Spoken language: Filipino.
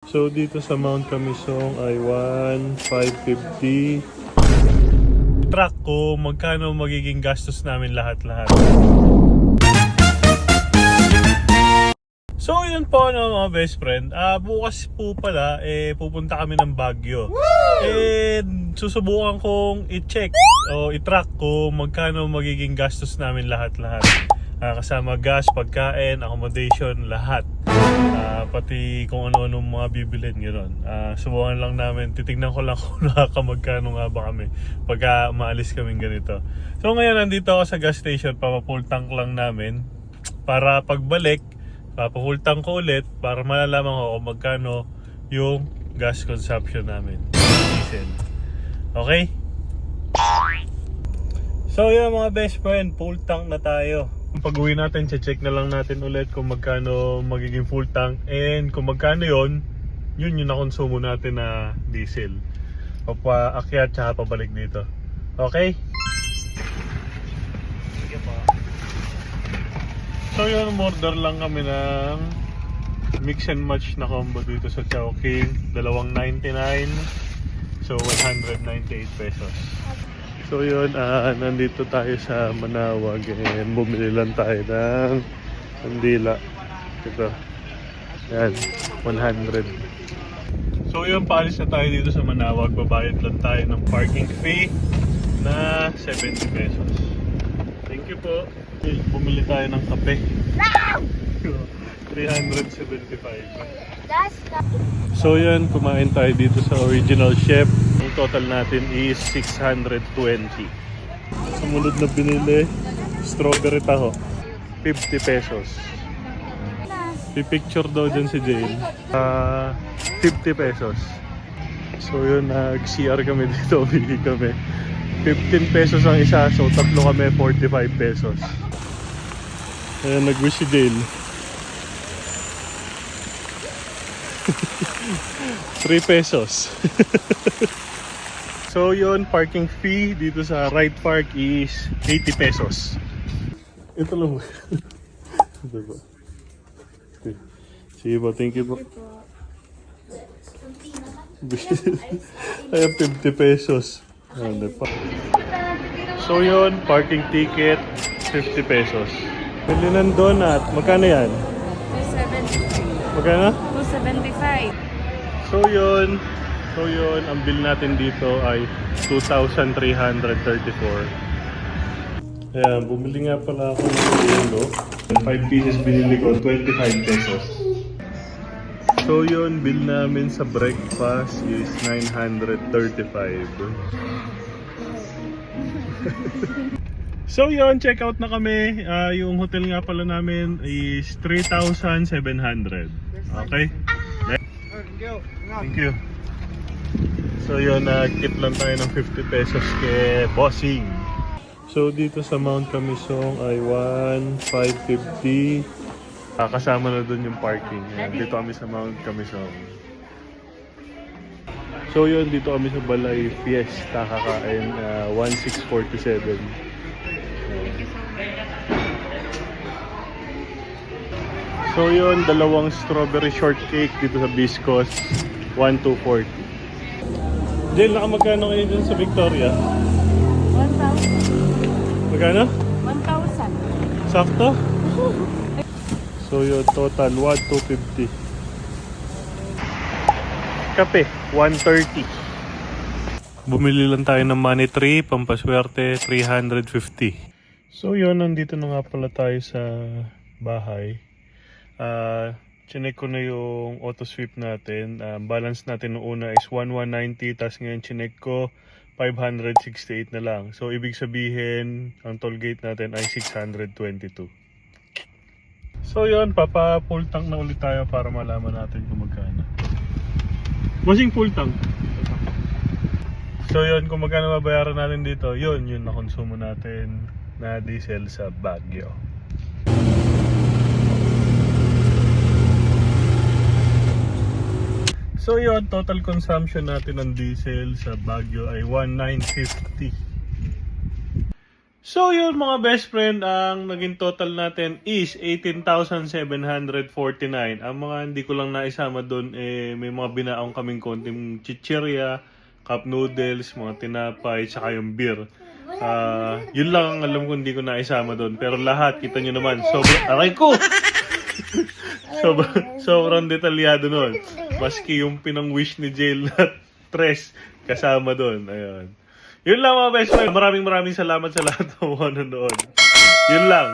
So dito sa Mount Camisong ay 1,550. Track ko magkano magiging gastos namin lahat-lahat. So yun po mga best friend. Bukas po pala pupunta kami ng Baguio. And susubukan kong i-check o i-track ko magkano magiging gastos namin lahat-lahat. Kasama gas, pagkain, accommodation, lahat. Pati kung ano-ano mga bibilin, gano'n. Subukan lang namin, titignan ko lang kung nakakamagkano nga ba kami pagka maalis kaming ganito. So ngayon nandito ako sa gas station, papafull tank lang namin para pagbalik, papafull tank ko ulit para malalaman ko kung magkano yung gas consumption namin. Diesel. Okay? So yun mga best friend, full tank na tayo. Pag uwi natin, check na lang natin ulit kung magkano magiging full tank. And kung magkano yun yung nakonsumo natin na diesel. Papaakyat tsaka pabalik dito. Okay? Sige po. So yun, order lang kami ng mix and match na combo dito sa Chowking. Dalawang 99. So 198 pesos. So yun, nandito tayo sa Manawag and bumili lang tayo ng kandila. Ito. Yan, 100. So yun, paalis na tayo dito sa Manawag. Babayad lang tayo ng parking fee na 70 pesos. Thank you po. Okay, bumili tayo ng kape. 375. So yan, kumain tayo dito sa Original Chef. Ang total natin is 620. Sumunod na binili, strawberry taho, 50 pesos. Pipicture daw dyan si Jane, 50 pesos. So yun, nag-CR kami dito, bili kami. 15 pesos ang isa, so tatlo kami, 45 pesos. Ayan, nag-wish si Jane. 3 pesos. So yun, parking fee dito sa Right Park is 80 pesos. Ito lang mo. Ito ba? Okay. Sige po, thank you po. Ayan, 50 pesos. Ano pa? So yun, parking ticket 50 pesos. Bili ng donut. Magkano yan? 275. Magkano? 275. So yun, ang bill natin dito ay 2,334. Ayan, bumili nga pala ako ng yelo. 5 pieces binili ko, 25 pesos. So yun, bill namin sa breakfast is 935. So yun, check out na kami. Yung hotel nga pala namin is 3,700. Okay? Thank you. So yun, nag-tip lang tayo ng 50 pesos kay Bossing. So dito sa Mount Camisong ay 1,550. Kasama na dun yung parking. Ayan, dito kami sa Mount Camisong. So yun, dito kami sa Balay Fiesta kakain, 1,647. So yun, dalawang strawberry shortcake dito sa Biscos, 1,240. Jill, nakamagkano kayo dun sa Victoria? 1,000. Magkano? 1,000. Sakto? So yun, total 1,250. Kape, 130. Bumili lang tayo ng money tree, pampaswerte, 350. So yun, nandito na nga pala tayo sa bahay. Chinek ko na yung auto sweep natin. Balance natin noong una is 1,190, tapos ngayon chinek ko 568 na lang. So ibig sabihin, ang toll gate natin ay 622. So yun, papa-full tank na ulit tayo para malaman natin kung magkano. Bossing, full tank. So yun, kung magkano mabayaran natin dito, yun na konsumo natin na diesel sa Baguio. So yun, total consumption natin ng diesel sa Baguio ay 1,950. So yun mga best friend, ang naging total natin is 18,749. Ang mga hindi ko lang naisama doon, may mga binaong kaming konting chichirya, cup noodles, mga tinapay, tsaka yung beer. Yun lang ang alam ko hindi ko naisama doon. Pero lahat, kita nyo naman, aray ko! Sobrang detalyado nun. Maski yung pinang-wish ni Jail na tres kasama doon. Ayun. Yun lang mga best friend. Maraming salamat sa lahat ng mga nanonood. Yun lang.